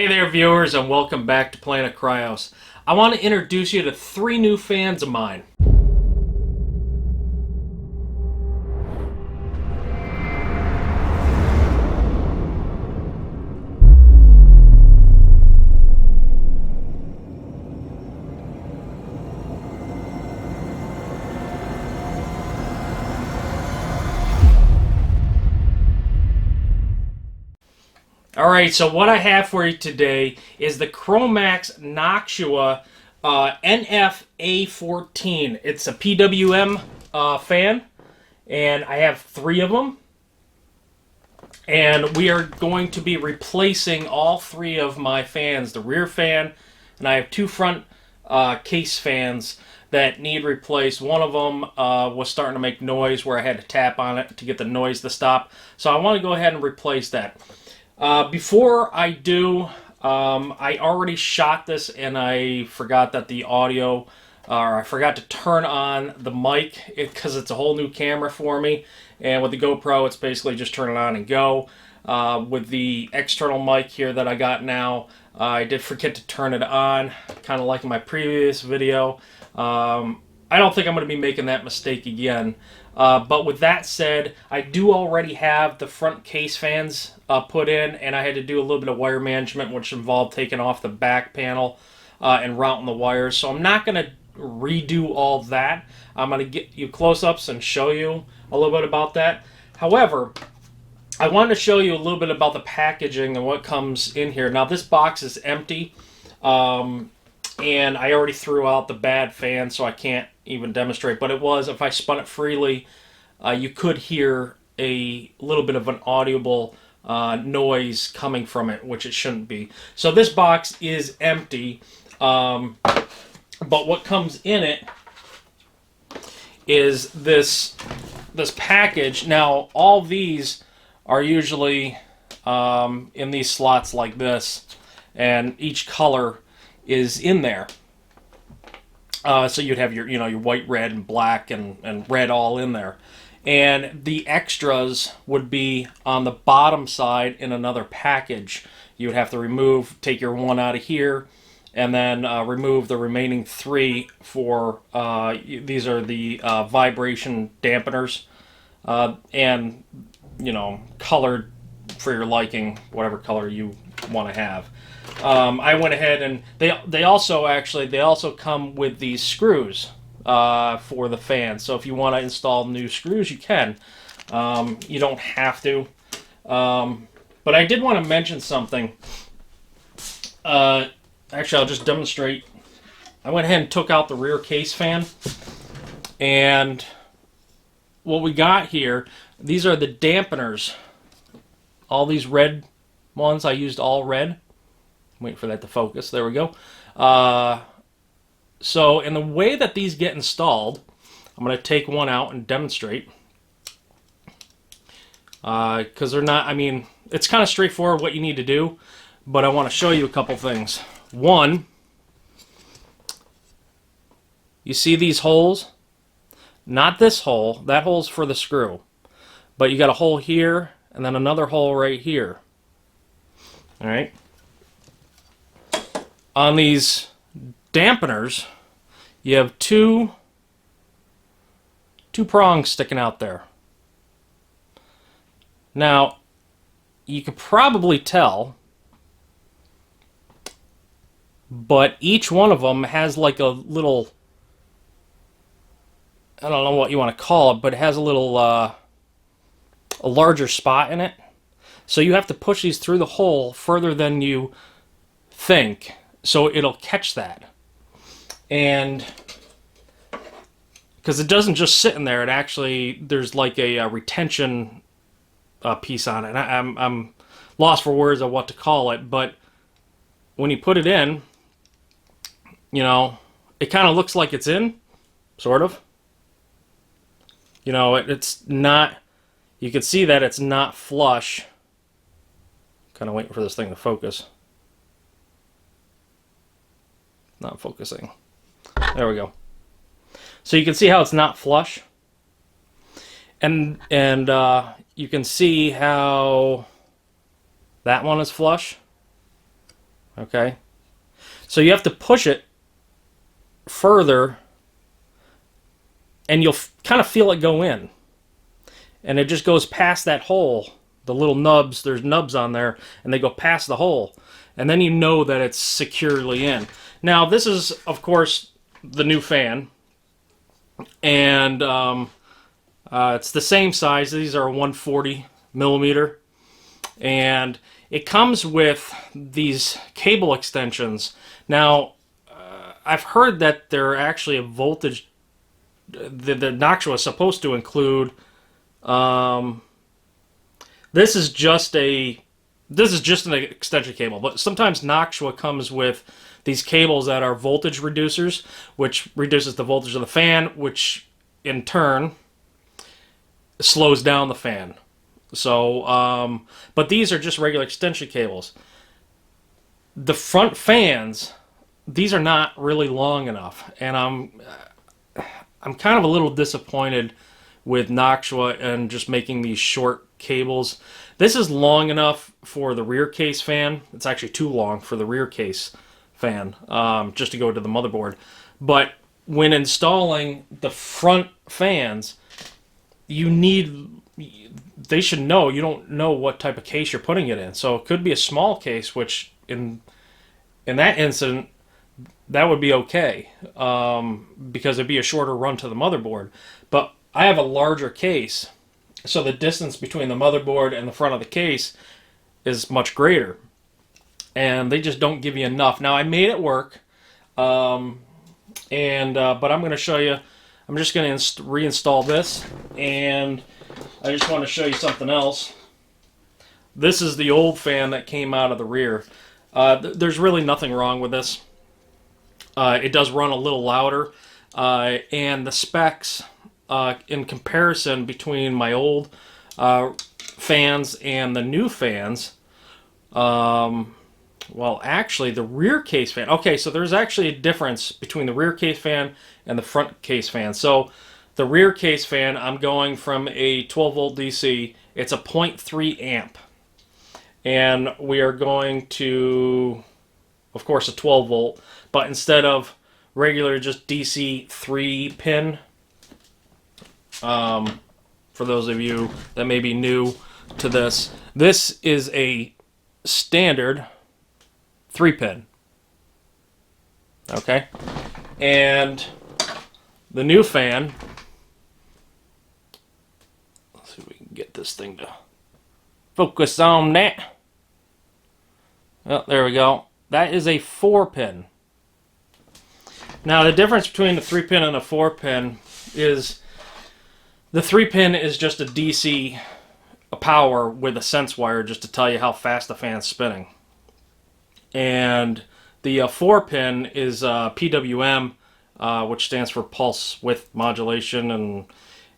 Hey there viewers, and welcome back to Planet Cryos. I want to introduce you to 3 new fans of mine. Alright, so what I have for you today is the Chromax Noctua NF A14. It's a PWM fan, and I have 3 of them. And we are going to be replacing all 3 of my fans, the rear fan, and I have 2 front case fans that need replaced. One of them was starting to make noise where I had to tap on it to get the noise to stop. So I want to go ahead and replace that. Before I do, I already shot this and I forgot that the audio, or I forgot to turn on the mic because it's a whole new camera for me. And with the GoPro, it's basically just turn it on and go. With the external mic here that I got now, I did forget to turn it on, kind of like in my previous video. I don't think I'm going to be making that mistake again. But with that said, I do already have the front case fans put in, and I had to do a little bit of wire management, which involved taking off the back panel and routing the wires. So I'm not going to redo all that. I'm going to get you close-ups and show you a little bit about that. However, I wanted to show you a little bit about the packaging and what comes in here. Now, this box is empty, and I already threw out the bad fan, so I can't even demonstrate. But it was, if I spun it freely, you could hear a little bit of an audible noise coming from it, which it shouldn't be. So this box is empty, but what comes in it is this package. Now, all these are usually in these slots like this, and each color is in there. So you'd have your white, red, and black, and red all in there. And the extras would be on the bottom side in another package. You would have to take your one out of here, and then remove the remaining 3 for, these are the vibration dampeners, and, colored for your liking, whatever color you want to have. I went ahead and they also come with these screws for the fan. So if you want to install new screws, you can. You don't have to. But I did want to mention something. Actually, I'll just demonstrate. I went ahead and took out the rear case fan, and what we got here, these are the dampeners. All these red ones, I used all red. Wait for that to focus. There we go. So in the way that these get installed, I'm going to take one out and demonstrate. Because they're not, it's kind of straightforward what you need to do, but I want to show you a couple things. One, you see these holes? Not this hole. That hole's for the screw. But you got a hole here, and then another hole right here. Alright? On these dampeners, you have two prongs sticking out there. Now, you could probably tell, but each one of them has like a little, I don't know what you want to call it, but it has a little, a larger spot in it. So you have to push these through the hole further than you think, so it'll catch that. And because it doesn't just sit in there, it actually, there's like a retention piece on it. And I'm lost for words of what to call it, but when you put it in, it kind of looks like it's in, sort of. It's not, you can see that it's not flush. Kind of waiting for this thing to focus. Not focusing. There we go. So you can see how it's not flush. And you can see how that one is flush. Okay? So you have to push it further, and you'll kind of feel it go in. And it just goes past that hole. The little nubs, there's nubs on there, and they go past the hole. And then you know that it's securely in. Now, this is, of course, the new fan. And it's the same size. These are 140 millimeter. And it comes with these cable extensions. Now, I've heard that they're actually a voltage. The Noctua is supposed to include. This is just an extension cable, but sometimes Noctua comes with these cables that are voltage reducers, which reduces the voltage of the fan, which in turn slows down the fan. So, but these are just regular extension cables. The front fans, these are not really long enough, and I'm kind of a little disappointed with Noctua and just making these short cables. This is long enough for the rear case fan. It's actually too long for the rear case fan, just to go to the motherboard. But when installing the front fans, they should know, you don't know what type of case you're putting it in. So it could be a small case, which in that incident, that would be okay, because it'd be a shorter run to the motherboard. But I have a larger case, so the distance between the motherboard and the front of the case is much greater. And they just don't give you enough. Now, I made it work, but I'm going to show you. I'm just going to reinstall this, and I just want to show you something else. This is the old fan that came out of the rear. There's really nothing wrong with this. It does run a little louder, and the specs, in comparison between my old fans and the new fans, well, actually, the rear case fan. Okay, so there's actually a difference between the rear case fan and the front case fan. So the rear case fan, I'm going from a 12 volt DC. It's a 0.3 amp. And we are going to, of course, a 12 volt. But instead of regular just DC 3 pin, for those of you that may be new to this, this is a standard 3 pin. Okay? And the new fan, let's see if we can get this thing to focus on that. Oh, there we go. That is a 4 pin. Now, the difference between the 3 pin and a 4 pin is the 3 pin is just a DC power with a sense wire just to tell you how fast the fan's spinning. And the 4 pin is PWM, which stands for pulse width modulation, and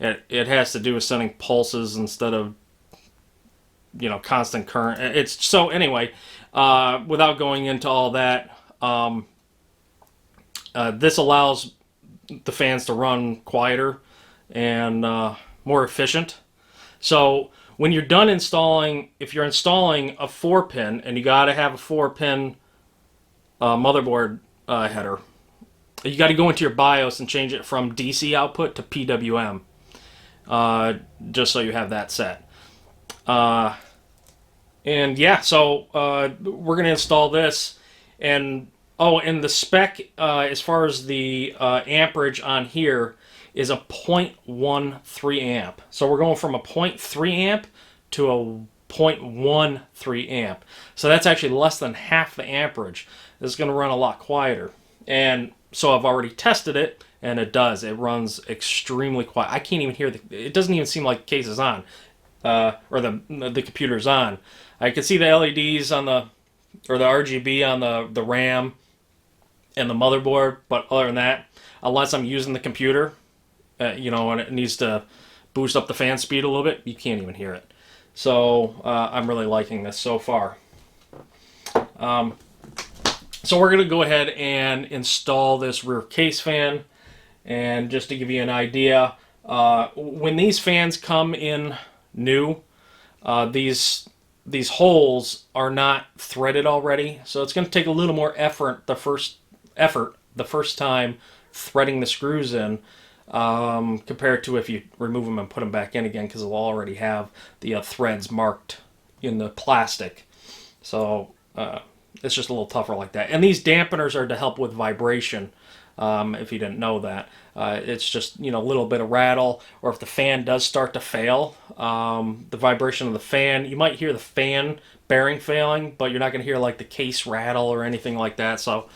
it has to do with sending pulses instead of, constant current. It's so anyway, without going into all that, this allows the fans to run quieter and more efficient. So when you're done installing, if you're installing a 4 pin, and you got to have a 4 pin motherboard header, you got to go into your BIOS and change it from DC output to PWM, just so you have that set. And yeah, so we're going to install this. And and the spec, as far as the amperage on here, is a 0.13 amp. So we're going from a 0.3 amp to a 0.13 amp. So that's actually less than half the amperage. This is going to run a lot quieter. And so I've already tested it, and it does. It runs extremely quiet. I can't even hear it doesn't even seem like the case is on, or the computer's on. I can see the LEDs on the RGB on the RAM and the motherboard, but other than that, unless I'm using the computer, and it needs to boost up the fan speed a little bit, you can't even hear it. So I'm really liking this so far. So we're going to go ahead and install this rear case fan. And just to give you an idea, when these fans come in new, these these holes are not threaded already, so it's going to take a little more effort the first time threading the screws in, compared to if you remove them and put them back in again, because they'll already have the threads marked in the plastic. So it's just a little tougher like that. And these dampeners are to help with vibration. If you didn't know that, it's just, a little bit of rattle, or if the fan does start to fail, the vibration of the fan, you might hear the fan bearing failing, but you're not going to hear like the case rattle or anything like that. So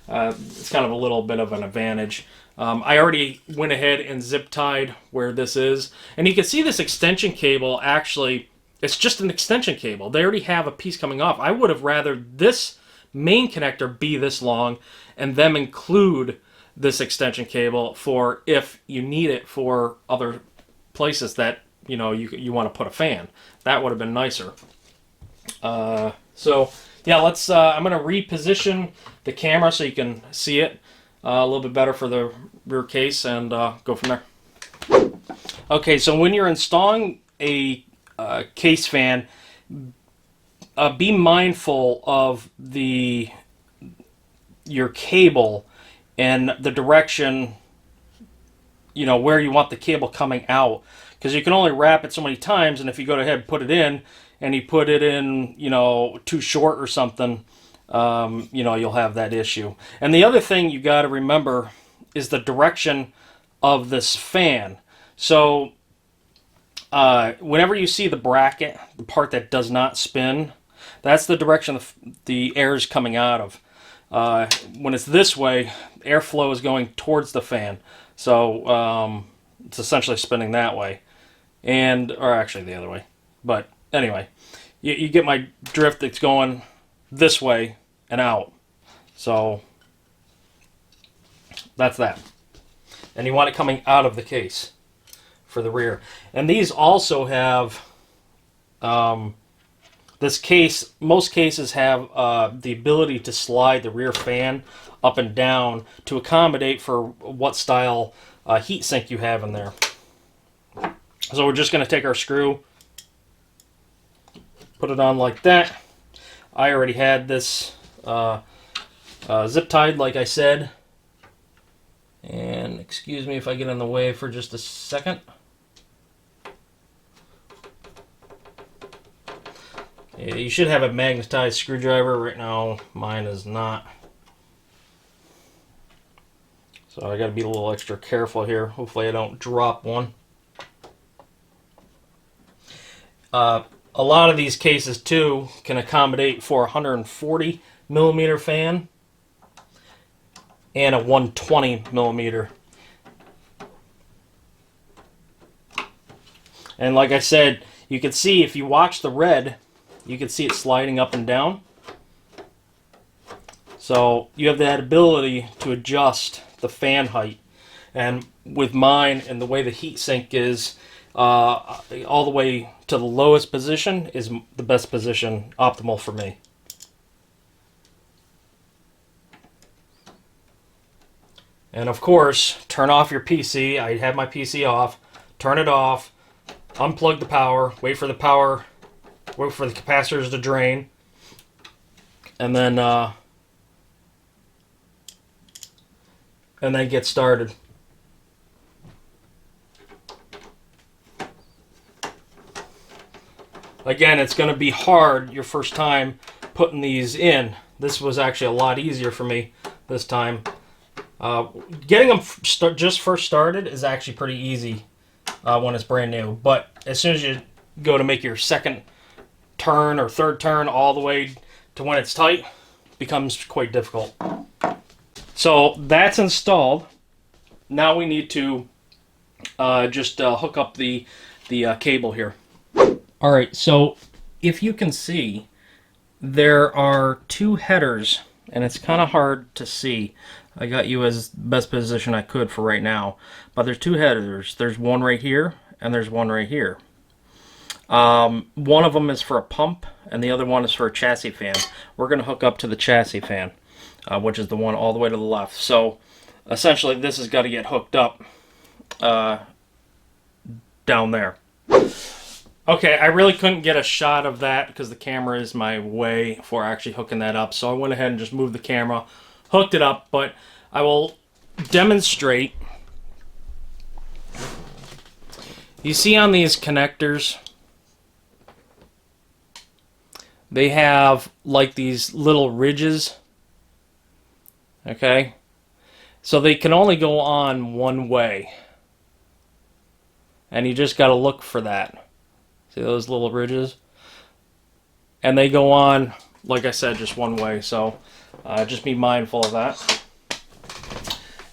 it's kind of a little bit of an advantage. I already went ahead and zip tied where this is, and you can see this extension cable. Actually, it's just an extension cable. They already have a piece coming off. I would have rather this main connector be this long and them include this extension cable for if you need it for other places that you want to put a fan. That would have been nicer. So yeah, let's I'm going to reposition the camera so you can see it a little bit better for the rear case, and go from there. Okay, so when you're installing a case fan, be mindful of your cable and the direction, where you want the cable coming out, because you can only wrap it so many times, and if you go ahead and put it in, and you put it in, too short or something, you'll have that issue. And the other thing you got to remember is the direction of this fan. So whenever you see the bracket, the part that does not spin, that's the direction the air is coming out of. When it's this way, airflow is going towards the fan. So it's essentially spinning that way. Or actually the other way. But anyway, you get my drift. It's going this way and out. So that's that. And you want it coming out of the case for the rear. And these also have this case, most cases have the ability to slide the rear fan up and down to accommodate for what style heat sink you have in there. So we're just going to take our screw, put it on like that. I already had this zip tied, like I said. And excuse me if I get in the way for just a second. Yeah, you should have a magnetized screwdriver. Right now, mine is not. So I got to be a little extra careful here. Hopefully I don't drop one. A lot of these cases, too, can accommodate for a 140 millimeter fan and a 120 millimeter. And like I said, you can see if you watch the red, you can see it sliding up and down. So you have that ability to adjust the fan height. And with mine and the way the heat sink is, all the way to the lowest position is the best position, optimal for me. And of course, turn off your PC. I have my PC off. Turn it off. Unplug the power. Wait for the capacitors to drain. And then get started. Again, it's going to be hard your first time putting these in. This was actually a lot easier for me this time. Getting them just first started is actually pretty easy when it's brand new. But as soon as you go to make your second turn or third turn all the way to when it's tight, it becomes quite difficult. So that's installed. Now we need to just hook up the cable here. All right, so if you can see, there are two headers, and it's kind of hard to see. I got you as best position I could for right now, but there's two headers. There's one right here, and there's one right here. One of them is for a pump, and the other one is for a chassis fan. We're going to hook up to the chassis fan, which is the one all the way to the left. So essentially, this has got to get hooked up down there. Okay, I really couldn't get a shot of that because the camera is my way for actually hooking that up. So I went ahead and just moved the camera, hooked it up, but I will demonstrate. You see on these connectors, they have like these little ridges. Okay? So they can only go on one way. And you just got to look for that. See those little ridges? And they go on, like I said, just one way. So just be mindful of that.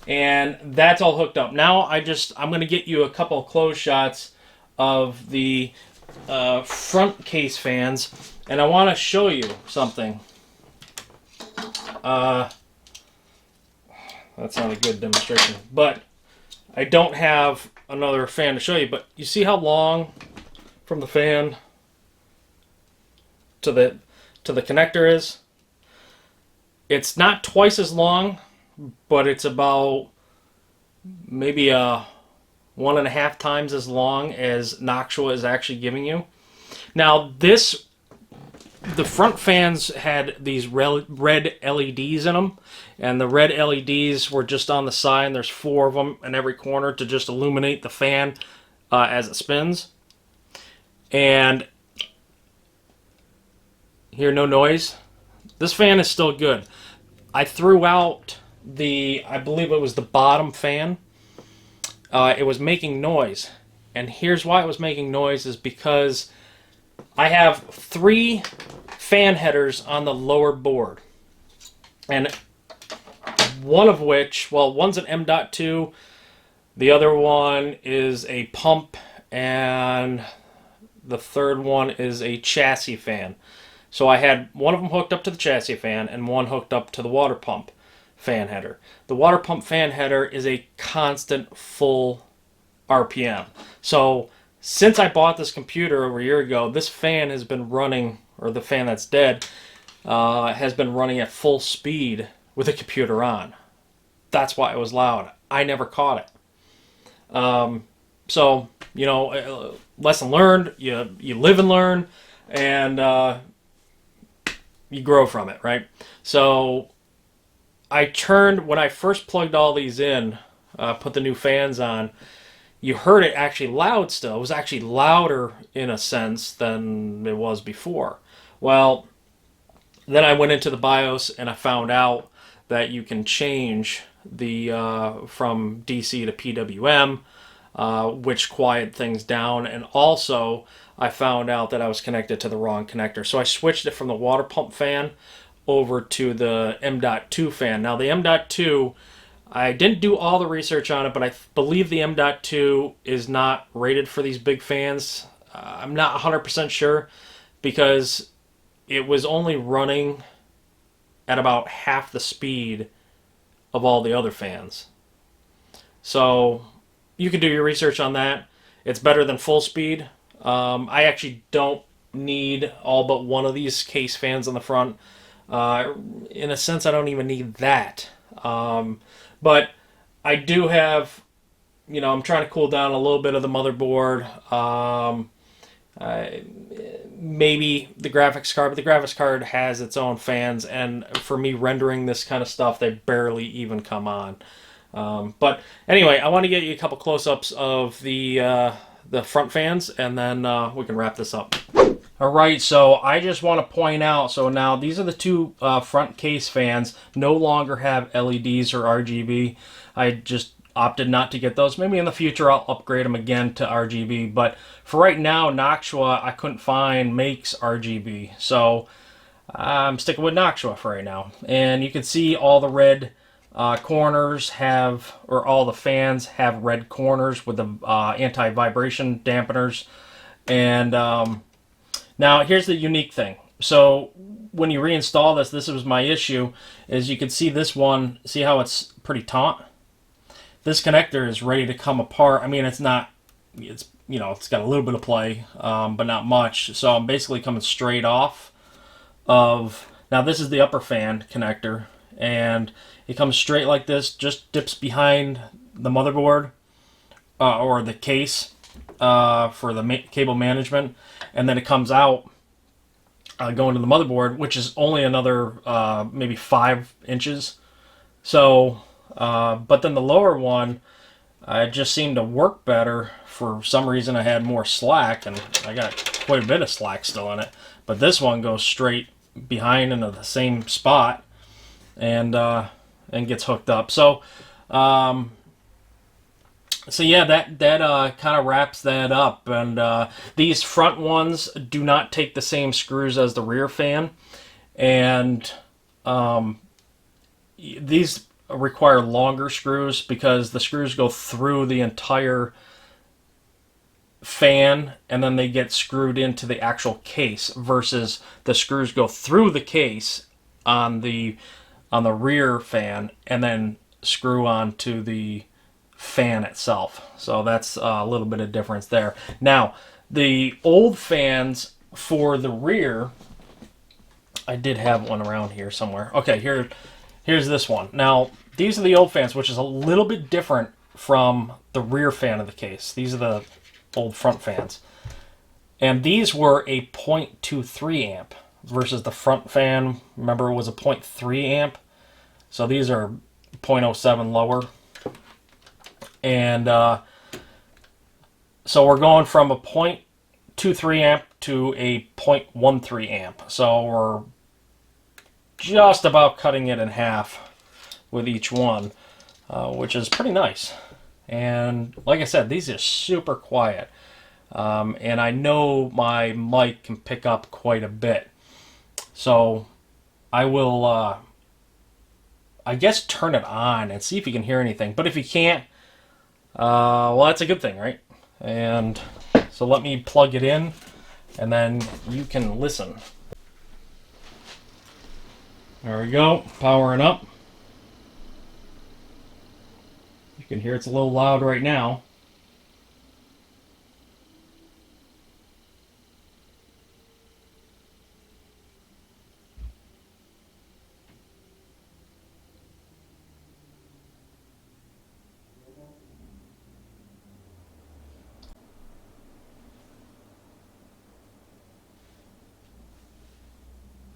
And that's all hooked up. Now I'm going to get you a couple of close shots of the front case fans. And I want to show you something. That's not a good demonstration. But I don't have another fan to show you. But you see how long from the fan to the connector is? It's not twice as long, but it's about maybe 1.5 times as long as Noctua is actually giving you. Now the front fans had these red LEDs in them, and the red LEDs were just on the side, and there's 4 of them in every corner to just illuminate the fan as it spins. And hear no noise. This fan is still good. I threw out I believe it was the bottom fan. It was making noise. And here's why it was making noise, is because I have 3 fan headers on the lower board. And one of which, well, one's an M.2, the other one is a pump, and the third one is a chassis fan. So I had one of them hooked up to the chassis fan and one hooked up to the water pump fan header. The water pump fan header is a constant full RPM. So since I bought this computer over a year ago, this fan has been running, or the fan that's dead, has been running at full speed with the computer on. That's why it was loud. I never caught it. So, you know, lesson learned, you live and learn, and you grow from it, right? So when I first plugged all these in, put the new fans on, you heard it actually loud still. It was actually louder in a sense than it was before. Well, then I went into the BIOS and I found out that you can change the from DC to PWM, which quiet things down. And also, I found out that I was connected to the wrong connector. So I switched it from the water pump fan over to the M.2 fan. Now the M.2, I didn't do all the research on it, but I believe the M.2 is not rated for these big fans. I'm not 100% sure, because it was only running at about half the speed of all the other fans. So you can do your research on that. It's better than full speed. I actually don't need all but one of these case fans on the front. In a sense, I don't even need that. But I do have, you know, I'm trying to cool down a little bit of the motherboard. Maybe the graphics card, but the graphics card has its own fans, and for me rendering this kind of stuff, they barely even come on. But anyway, I want to get you a couple close-ups of the front fans, and then we can wrap this up. Alright, so I just want to point out, so now these are the 2 front case fans, no longer have LEDs or RGB. I just opted not to get those. Maybe in the future I'll upgrade them again to RGB, but for right now, Noctua, I couldn't find, makes RGB. So I'm sticking with Noctua for right now. And you can see all the red corners have, or all the fans have red corners with the anti-vibration dampeners. And now here's the unique thing. So when you reinstall this was my issue, is you can see this one, see how it's pretty taut? This connector is ready to come apart. I mean, it's not, it's, you know, it's got a little bit of play, but not much. So I'm basically coming straight off of, now this is the upper fan connector, and it comes straight like this, just dips behind the motherboard, or the case. for the cable management, and then it comes out going to the motherboard, which is only another maybe 5 inches. So, but then the lower one, it just seemed to work better. For some reason, I had more slack, and I got quite a bit of slack still in it. But this one goes straight behind into the same spot, and gets hooked up. So, yeah, that kind of wraps that up. And these front ones do not take the same screws as the rear fan, and these require longer screws because the screws go through the entire fan and then they get screwed into the actual case, versus the screws go through the case on the rear fan and then screw onto the fan itself. So that's a little bit of difference there. Now, the old fans for the rear, I did have one around here somewhere. Okay, here's this one. Now, these are the old fans, which is a little bit different from the rear fan of the case. These are the old front fans. And these were a 0.23 amp versus the front fan, remember, it was a 0.3 amp. So these are 0.07 lower. And so we're going from a 0.23 amp to a 0.13 amp. So we're just about cutting it in half with each one, which is pretty nice. And like I said, these are super quiet. And I know my mic can pick up quite a bit. So I will, I guess, turn it on and see if you can hear anything. But if you can't, well, that's a good thing, right? And so let me plug it in, and then you can listen. There we go, powering up. You can hear it's a little loud right now.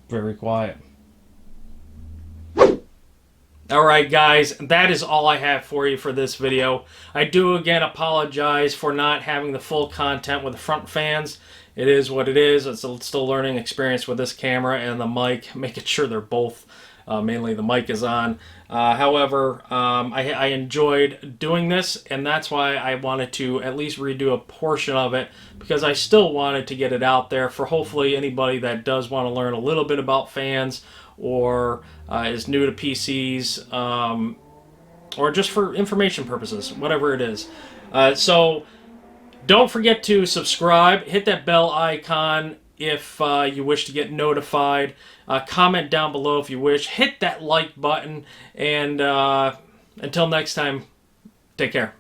Very quiet. Alright guys, that is all I have for you for this video. I do again apologize for not having the full content with the front fans. It is what it is. It's still a learning experience with this camera and the mic, making sure they're both, mainly the mic is on. However, I enjoyed doing this, and that's why I wanted to at least redo a portion of it, because I still wanted to get it out there for hopefully anybody that does want to learn a little bit about fans, or is new to PCs, or just for information purposes, whatever it is. So don't forget to subscribe, hit that bell icon if you wish to get notified. Comment down below if you wish. Hit that like button, and until next time, take care.